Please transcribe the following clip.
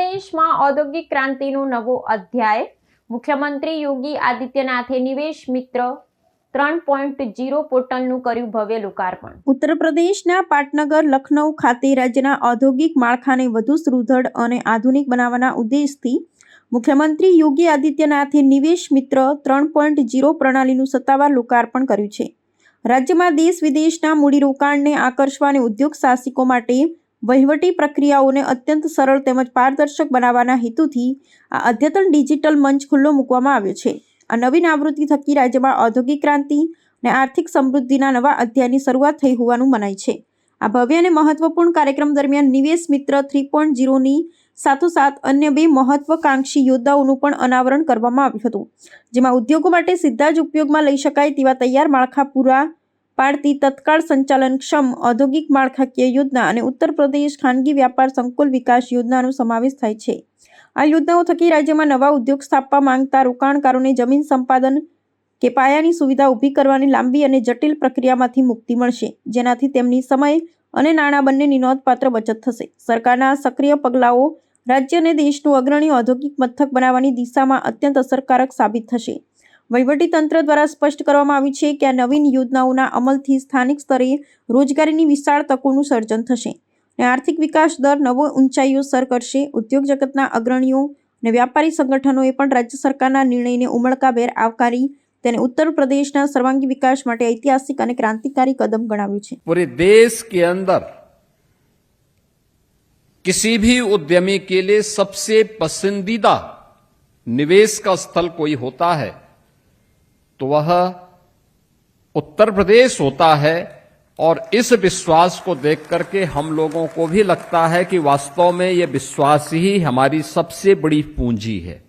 પ્રદેશમાં ઔદ્યોગિક ક્રાંતિનો નવો અધ્યાય। મુખ્યમંત્રી યોગી આદિત્યનાથે નિવેશ મિત્ર 3.0 પોર્ટલનું કર્યું ભવ્ય લોકાર્પણ। ઉત્તર પ્રદેશના પાટનગર લખનઉ ખાતે રાજ્યના ઔદ્યોગિક માળખાને વધુ સુદૃઢ અને આધુનિક બનાવવાના ઉદ્દેશથી મુખ્યમંત્રી યોગી આદિત્યનાથે નિવેશ મિત્ર 3.0 પ્રણાલીનું સત્તાવાર લોકાર્પણ કર્યું છે। રાજ્યમાં દેશ વિદેશના મૂડીરોકાણને આકર્ષવા અને ઉદ્યોગ સાહસિકો માટે વહીવટી પ્રક્રિયાઓને અત્યંત સરળ તેમજ પારદર્શક બનાવવાના હેતુથી આ અદ્યતન ડિજિટલ મંચ ખુલ્લો મૂકવામાં આવ્યો છે। આ નવીન આવૃત્તિ થકી રાજ્યમાં ઔદ્યોગિક ક્રાંતિ અને આર્થિક સમૃદ્ધિના નવા અધ્યાયની શરૂઆત થઈ હોવાનું મનાય છે। આ ભવ્ય અને મહત્વપૂર્ણ કાર્યક્રમ દરમિયાન નિવેશ મિત્ર 3.0ની સાથોસાથ અન્ય 2 મહત્વાકાંક્ષી યોજનાઓનું પણ અનાવરણ કરવામાં આવ્યું હતું, જેમાં ઉદ્યોગો માટે સીધા જ ઉપયોગમાં લઈ શકાય તેવા તૈયાર માળખા પૂરા પાડતી તત્કાળ સંચાલનક્ષમ ઔદ્યોગિક માળખાકીય યોજના અને ઉત્તર પ્રદેશ ખાનગી વ્યાપાર સંકુલ વિકાસ યોજનાનો સમાવેશ થાય છે। આ યોજનાઓ થકી રાજ્યમાં નવા ઉદ્યોગ સ્થાપવા માંગતા રોકાણકારોને જમીન સંપાદન કે પાયાની સુવિધા ઊભી કરવાની લાંબી અને જટિલ પ્રક્રિયામાંથી મુક્તિ મળશે, જેનાથી તેમની સમય અને નાણાં બંનેની નોંધપાત્ર બચત થશે। સરકારના સક્રિય પગલાઓ રાજ્ય અને દેશનું અગ્રણી ઔદ્યોગિક મથક બનાવવાની દિશામાં અત્યંત અસરકારક સાબિત થશે। વહીવટીતંત્ર દ્વારા સ્પષ્ટ કરવામાં આવ્યું છે કે આ નવીન યોજનાઓના અમલથી સ્થાનિક સ્તરે રોજગારીની વિશાળ તકોનું સર્જન થશે અને આર્થિક વિકાસ દર નવો ઊંચાઈઓ સર કરશે। ઉદ્યોગ જગતના અગ્રણીઓ અને વ્યાપારી સંગઠનોએ પણ રાજ્ય સરકારના નિર્ણયને ઉમળકાભેર આવકારી તેને ઉત્તર પ્રદેશના સર્વાંગી વિકાસ માટે ઐતિહાસિક અને ક્રાંતિકારી કદમ ગણાવ્યું છે। पूरे देश के अंदर किसी भी उद्यमी के लिए सबसे पसंदीदा निवेश का स्थल कोई होता है तो वह उत्तर प्रदेश होता है और इस विश्वास को देख करके हम लोगों को भी लगता है कि वास्तव में ये विश्वास ही हमारी सबसे बड़ी पूंजी है।